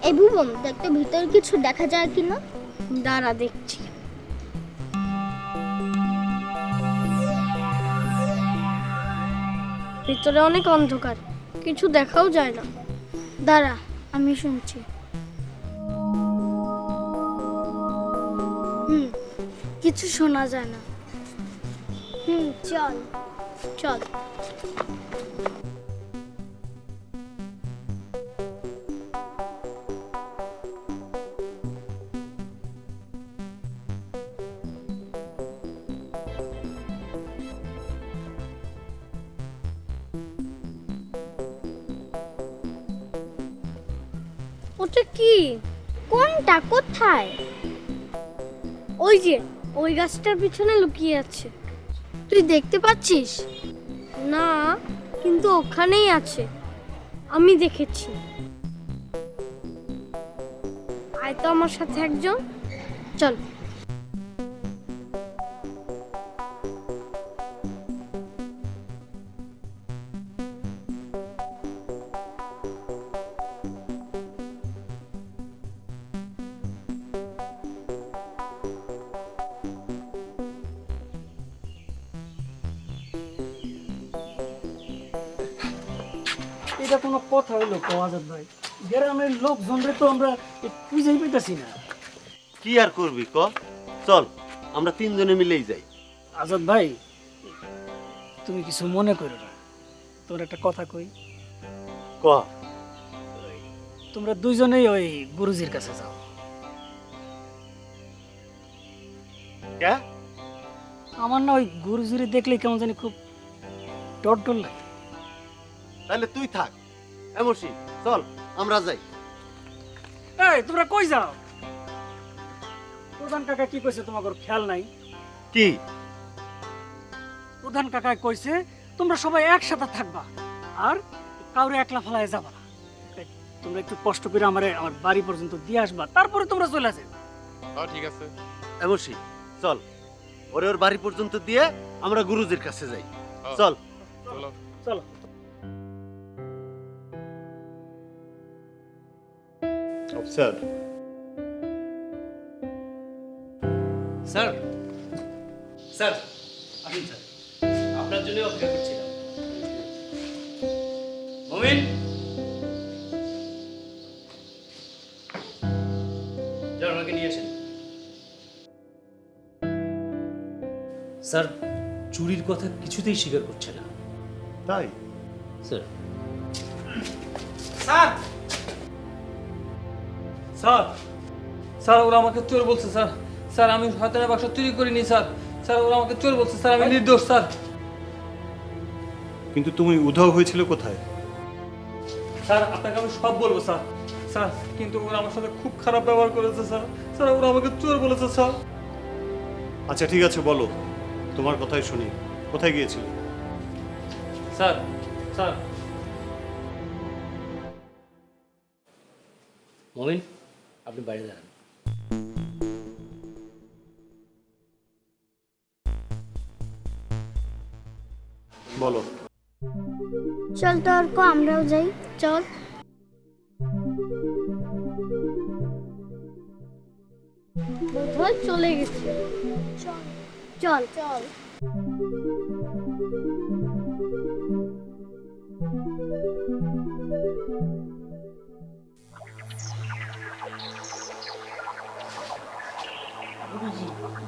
এই ভুবন, দেখতে ভিতরে কিছু দেখা যায় কিনা। দাঁড়া দেখছি। ভিতরে অনেক অন্ধকার, কিছু দেখাও যায় না। দাঁড়া, আমি শুনছি। কিছু শোনা যায় না। চল চল। ওটা কি? কোনটা? কোথায়? ওই যে ওই গাছটার পিছনে লুকিয়ে আছে। তুই দেখতে পাচ্ছিস? না, কিন্তু ওখানেই আছে, আমি দেখেছি। আয় তো আমার সাথে একজন, চল। এটা কোনো কথা হইলো আজাদ ভাই? গ্রামের লোকজনরে তো আমরা খুঁজেই পেতেছি না। কি আর করবি ক, চল আমরা তিনজনে মিলেই যাই। আজাদ ভাই, তুমি কিছু মনে করো না, তোর একটা কথা কই। ক। তোমরা দুইজনেই ওই গুরুজির কাছে যাও। কে? আমার না ওই গুরুজিরে দেখলে কেমন জানি খুব ডর ডর লাগে। তাহলে তুই থাক, এমসি চল আমরা যাই। এই তোমরা কই যাও? প্রধান কাকা কি কইছে তোমাকে খেয়াল নাই? কি? প্রধান কাকা কইছে তোমরা সবাই একসাথে থাকবা আর কাউরে একলা ফেলায় যাবা না। এই, তোমরা একটু কষ্ট করে আমার বাড়ি পর্যন্ত দিয়ে আসবা, তারপরে তোমরা চলে আসে। হ্যাঁ ঠিক আছে। এমসি চল, ওরে ওর বাড়ি পর্যন্ত দিয়ে আমরা গুরুজির কাছে যাই। হ্যাঁ, চল। চলো। চলো। অফিসার। স্যার, স্যার আসুন স্যার, আপনার জন্য অপেক্ষা করছিলাম। মমিন, যান ওনাকে নিয়ে আসেন। স্যার, চুরির কথা কিছুতেই স্বীকার করছে না। তাই? স্যার, স্যার স্যার স্যার ওরা আমাকে চোর বলছে স্যার। স্যার আমি শয়তানের বাক্স চুরি করিনি স্যার। স্যার ওরা আমাকে চোর বলছে স্যার, আমি নির্দোষ স্যার। কিন্তু তুমি উধাও হয়েছিল কোথায়? স্যার আপনাকে আমি সব বলবো স্যার। স্যার কিন্তু ওরা আমার সাথে খুব খারাপ ব্যবহার করেছে স্যার। স্যার ওরা আমাকে চোর বলেছে স্যার। আচ্ছা ঠিক আছে, বলো, তোমার কথাই শুনি, কোথায় গিয়েছিলে? স্যার স্যার মমিন আপনি বাইরে দাঁড়ান। বলো। চল তো অর্ক, আমরাও যাই। চল। বোধহয় চলে গেছে। চল চল।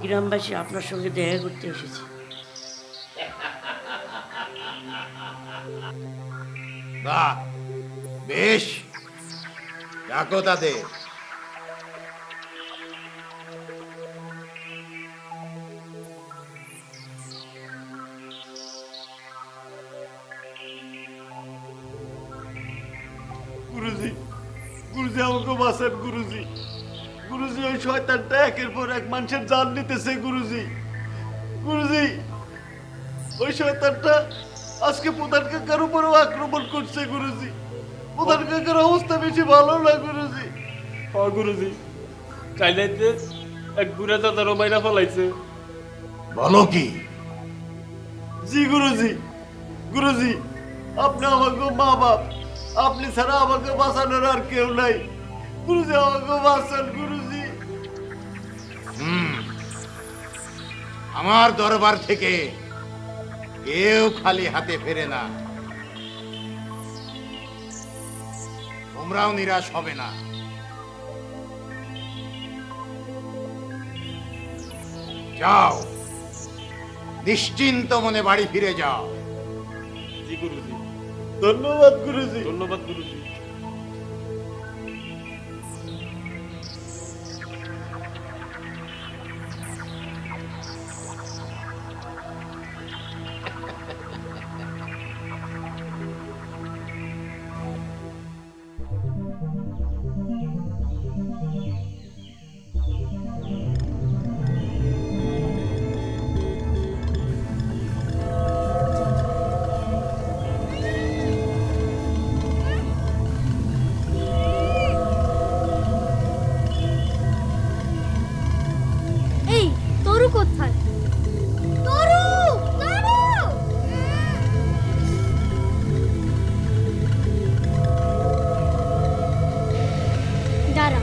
গ্রামবাসী আপনার সঙ্গে দেখা করতে এসেছে। বাহ, বেশ, ডাকো তাদের। গুরুজি, গুরুজি আমাকে বাঁচান গুরুজি। গুরুজি ওই শয়তানটা একের পর এক মানুষের জান নিতেছে গুরুজি। গুরুজি ওই শয়তানটা আজকে প্রধান কাকার উপরও আক্রমণ করছে গুরুজি। প্রধান কাকার অবস্থা বেশি ভালো না গুরুজি। ও গুরুজি, কাইলাইতে এক বুড়া দাদারও মাইরা ফেলাইছে। বলো কি? জি গুরুজি। গুরুজি আপনি আমাকে মা বাপ, আপনি ছাড়া আমাকে বাঁচানোর আর কেউ নাই। গুরুজি আমাকে বাঁচান গুরুজি। আমার দরবার থেকে কেউ খালি হাতে ফেরে না। তোমরাও নিরাশ হবে না। যাও, নিশ্চিন্ত মনে বাড়ি ফিরে যাও। জি গুরুজি, ধন্যবাদ গুরুজি। ধন্যবাদ গুরুজি। এই তরু কোথায়? তরু তরু দাঁড়া।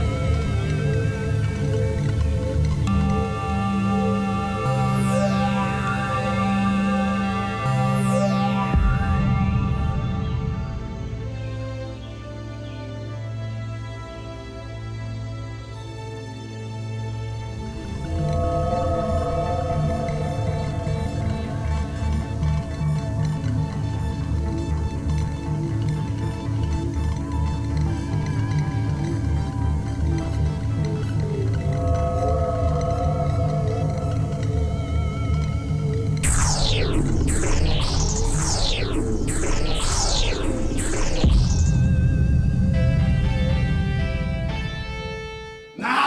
না,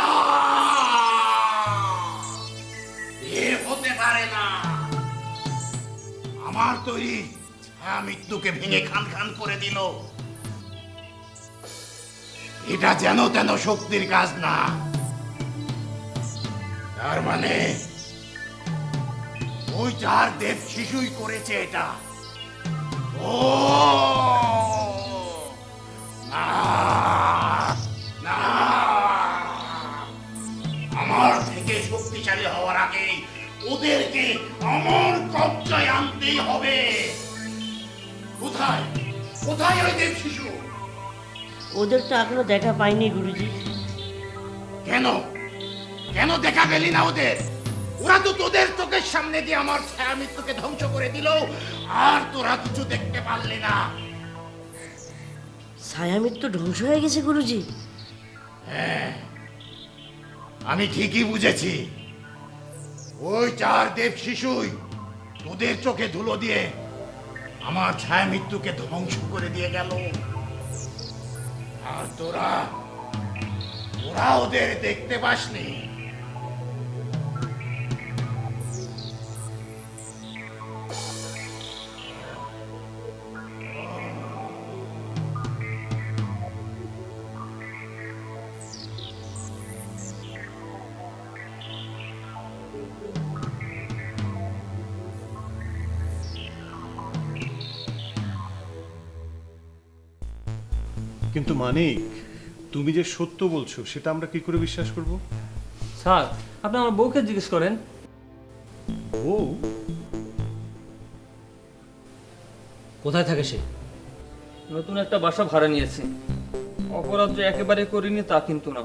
এ হতে পারে না। আমার তৈরি ছায়া মৃত্যুকে ভেঙে খান খান করে দিল। এটা যেন তেন শক্তির কাজ না। তার মানে ওই চার দেব শিশুই করেছে এটা। ও না, না, আমার থেকে শক্তিশালী হওয়ার আগে ওদেরকে আমার কবজায় আনতেই হবে। কোথায় কোথায় ওই দেব শিশু? ওদের তো এখনো দেখা পাইনি গুরুজি। কেন কেন দেখা গেলি না ওদের? ওরা তো তোদের চোখের সামনে দিয়ে আমার ছায়া মৃত্যুকে ধ্বংস করে দিল, আর তোরা কিছু দেখতে পারলি না। ছায়ামিত তো ধ্বংস হয়ে গেছে গুরুজি। আমি ঠিকই বুঝেছি। ওই চার দেব শিশুই তোদের চোখে ধুলো দিয়ে আমার ছায়া মৃত্যুকে ধ্বংস করে দিয়ে গেল। আর তোরা তোরা ওদের দেখতে পাসনি। কিন্তু মানিক, তুমি যে সত্য বলছো সেটা আমরা কি করে বিশ্বাস করব? স্যার, আপনি আমার বউকে জিজ্ঞেস করেন। ও, কোথায় থাকে সে? নতুন একটা বাসা ভাড়া নিয়েছি। অপরাধ যে একেবারে করিনি তা কিন্তু না।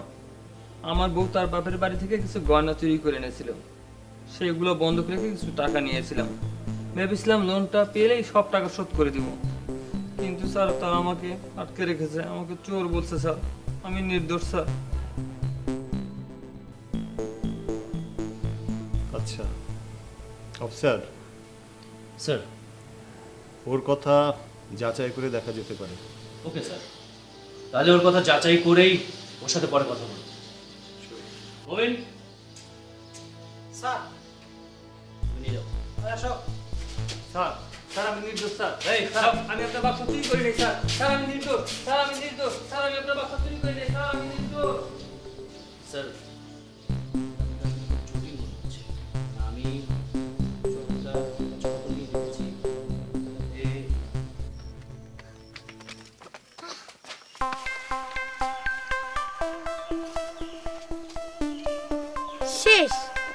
আমার বউ তার বাপের বাড়ি থেকে কিছু গয়না চুরি করে এনেছিল, সেগুলো বন্ধক রেখে কিছু টাকা নিয়েছিলাম। ভেবেছিলাম লোনটা পেলেই সব টাকা শোধ করে দিব, কিন্তু স্যার তারা আমাকে আটকে রেখেছে। আমাকে চোর বলছে স্যার। আমি নির্দোষ স্যার। আচ্ছা অফিসার, স্যার। ওর কথা যাচাই করে দেখা যেতে পারে। ওকে স্যার, তাহলে ওর কথা যাচাই করেই ওর সাথে পরে কথা বলবো। মোবিন, স্যার তুমি নিয়ে যাও। স্যার, স্যার আমি নির্দোষ স্যার। এই, স্যার, আমি আপনার বাক্স চুরি করি নাই স্যার। স্যার আমি নির্দোষ। স্যার আমি নির্দোষ। স্যার আমি আপনার বাক্স চুরি করি নাই। স্যার আমি নির্দোষ। স্যার, চুরি মনে হচ্ছে। আমি চোরটা ছবি নিয়ে দেখেছি।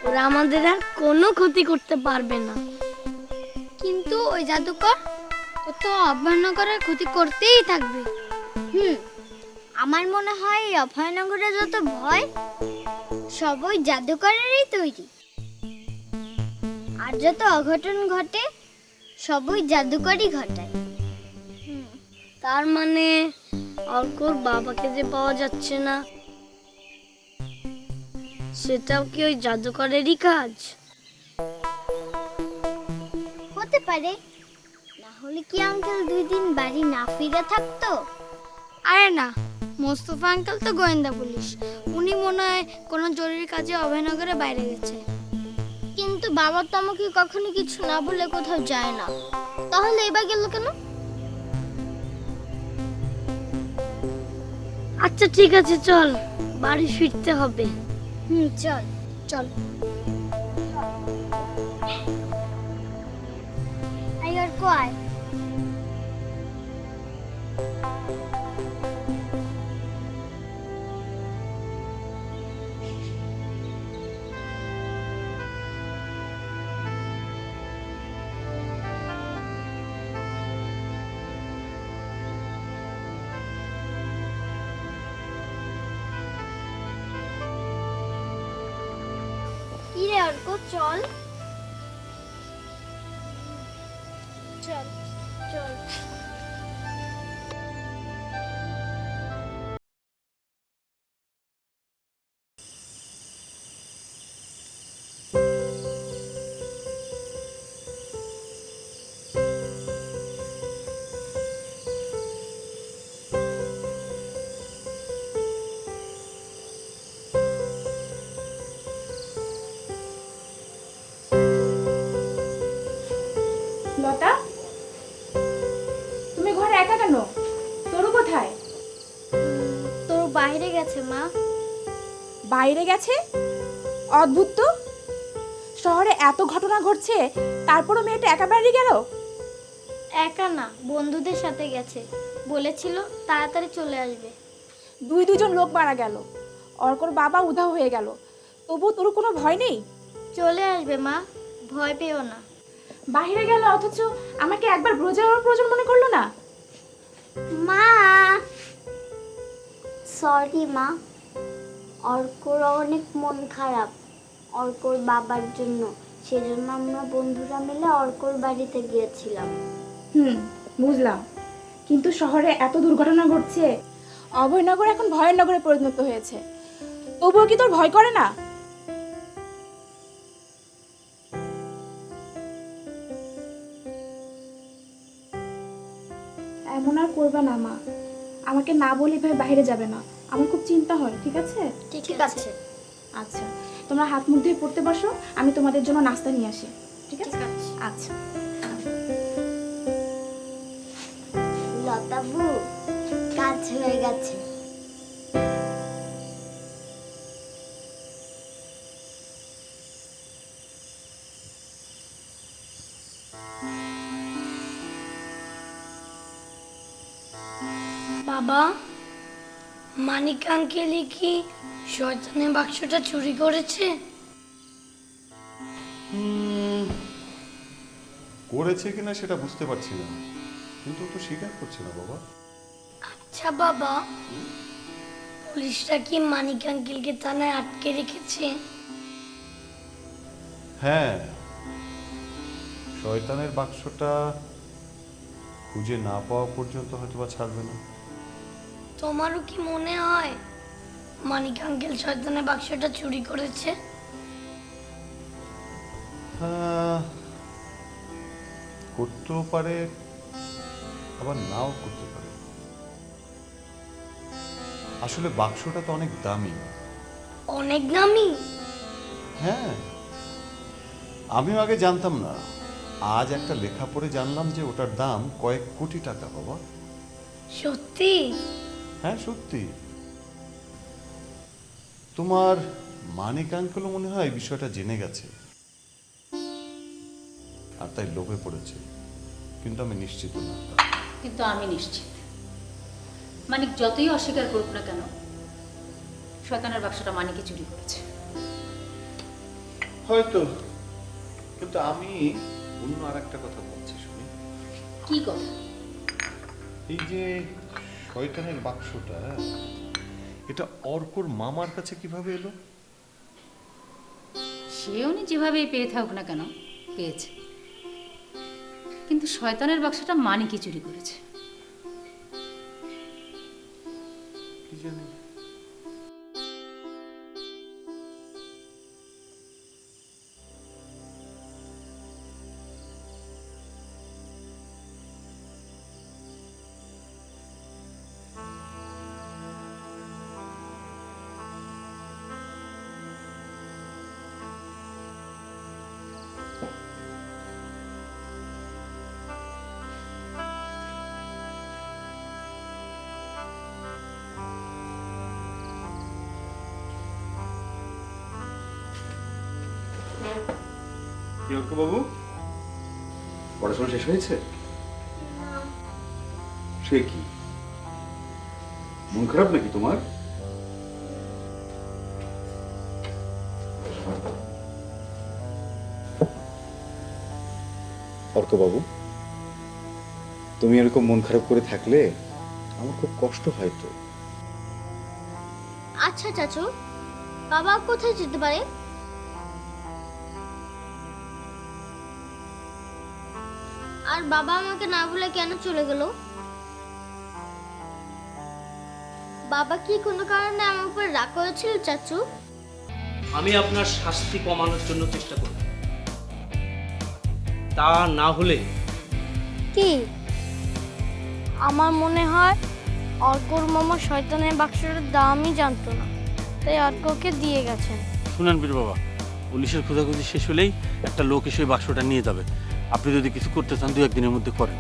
ওরা আমাদের আর কোনো ক্ষতি করতে পারবে না। কিন্তু ওই জাদুকর ও তো অভয়নগরের ক্ষতি করতেই থাকবে। আমার মনে হয় এই অভয়নগরে যত ভয় সব ওই জাদুকরেরই তৈরি, আর যত অঘটন ঘটে সব ওই জাদুকরই ঘটায়। তার মানে অর্কর বাবাকে যে পাওয়া যাচ্ছে না, সেটাও কি ওই জাদুকরেরই কাজ? হতে পারে, না হলে কি আঙ্কেল 2 দিন বাড়ি না ফিরে থাকতো? আরে না, মোস্তফা আঙ্কেল তো গোয়েন্দা পুলিশ, উনি মনে হয় কোনো জরুরি কাজে অভয়নগরে বাইরে গেছে। কিন্তু বাবা তো আমাকে কখনো কিছু না বলে কোথাও যায় না, তাহলে এবার গেল কেন? আচ্ছা ঠিক আছে, চল বাড়ি ফিরতে হবে। চল চল। আর কয় কিরে অর্ক, চল চল চল। লতা, তুমি ঘরে একা কেন? তোরও কোথায়? তোর বাইরে গেছে মা। বাইরে গেছে? অদ্ভুত তো, শহরে এত ঘটনা ঘটছে তারপরও মেয়েটা একা বাইরে গেল। একা না, বন্ধুদের সাথে গেছে, বলেছিল তাড়াতাড়ি চলে আসবে। দুজন লোক মারা গেল, অর্কর বাবা উধাও হয়ে গেল, তবু তোর কোনো ভয় নেই? চলে আসবে মা, ভয় পেও না। বাইরে গেল অথচ আমাকে একবার বোঝানোর প্রয়োজন মনে করলো না। মা সরি মা, অর্কর অনেক মন খারাপ অর্কর বাবার জন্য, সেজন্য আমরা বন্ধুরা মিলে অর্কর বাড়িতে গিয়েছিলাম। বুঝলাম, কিন্তু শহরে এত দুর্ঘটনা ঘটছে, অভয়নগর এখন ভয়ের নগরে পরিণত হয়েছে, তবুও কি তোর ভয় করে না? এমন আর করবে না মা, আমাকে না বলে এভাবে বাইরে যাবে না, আমার খুব চিন্তা হয়। ঠিক আছে? ঠিক আছে। আচ্ছা, তোমরা হাত মুখ ধুয়ে পড়তে বসো, আমি তোমাদের জন্য নাস্তা নিয়ে আসি। ঠিক আছে? আচ্ছা। লতাবু, কাজ হয়ে গেছে। বাবা, মানিক আঙ্কেলই কি শয়তানের বাক্সটা চুরি করেছে? করেছে কিনা সেটা বুঝতে পারছি না, কিন্তু ও তো স্বীকার করছে না বাবা। আচ্ছা বাবা, পুলিশরা কি মানিক আঙ্কেলকে থানায় আটকে রেখেছে? হ্যাঁ, শয়তানের বাক্সটা খুঁজে না পাওয়া পর্যন্ত হয়তো বা ছাড়বে না। তোমারও কি মনে হয় মানিক আঙ্কেল শয়তানের বাক্সটা চুরি করেছে? হ্যাঁ, করতেও পারে, আবার নাও করতে পারে। আসলে বাক্সটা তো অনেক দামি। অনেক দামি? হ্যাঁ, আমিও আগে জানতাম না, আজ একটা লেখা পড়ে জানলাম যে ওটার দাম কয়েক কোটি টাকা বাবা। সত্যি? হ্যাঁ সত্যি। তোমার মানিক আঙ্কেলও মনে হয় বিষয়টা জেনে গেছে, আর তাই লোভে পড়েছে, কিন্তু আমি নিশ্চিত না। কিন্তু আমি নিশ্চিত, মানিক যতই অস্বীকার করুক না কেন, শয়তানের বাক্সটা মানিকই চুরি করেছে। হয়তো, কিন্তু আমি অন্য আর একটা কথা বলছি শুনি। কি কথা? এই যে শয়তানের বাক্সটা, এটা অর্কর মামার কাছে কিভাবে এলো? সে উনি যেভাবেই পেয়ে থাকুক না কেন, পেয়েছে। কিন্তু শয়তানের বাক্সটা মানিকই চুরি করেছে। কি জানি। বাবু, পড়াশোনা শেষ হয়েছে? সে কি, মন খারাপ নাকি তোমার? অর্কবাবু, তুমি এরকম মন খারাপ করে থাকলে আমার খুব কষ্ট হয় তো। আচ্ছা চাচু, বাবা কোথায় যেতে পারে? আর বাবা আমাকে না বলে কেন চলে গেল? বাবা কি কোনো কারণে আমার উপর রাগ করেছিল চাচু? আমি আপনার শাস্তি কমানোর জন্য চেষ্টা করব, তা না হলে কি আমার মনে হয় অর্কর মামা শয়তানের বাক্সটার দামই জানতো না, তাই অর্ককে দিয়ে গেছেন। শুনেন বীর বাবা, পুলিশের খোঁজাখুঁজি শেষ হলেই একটা লোক এসে ওই বাক্সটা নিয়ে যাবে। আপনি যদি কিছু করতে চান 2-1 দিনের মধ্যে করেন।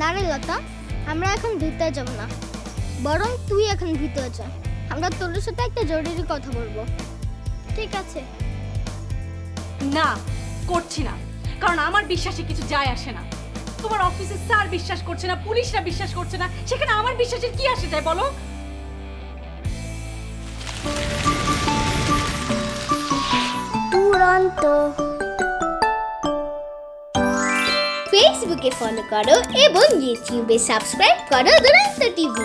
না রে লতা, আমরা এখন ভিতরে যাব না, বরং তুই এখন ভিতরে যা। আমরা তোর সাথে একটা জরুরি কথা বলবো। ঠিক আছে? না, করছি না, কারণ আমার বিশ্বাসে কিছু যায় আসে না। তোমার অফিসের স্যার বিশ্বাস করছে না, পুলিশরা বিশ্বাস করছে না, সেখানে আমার বিশ্বাসের কি আসে যায় বলো? দুরন্ত। ফেসবুকে ফলো করো এবং ইউটিউবে সাবস্ক্রাইব করো দুরন্ত টিভি।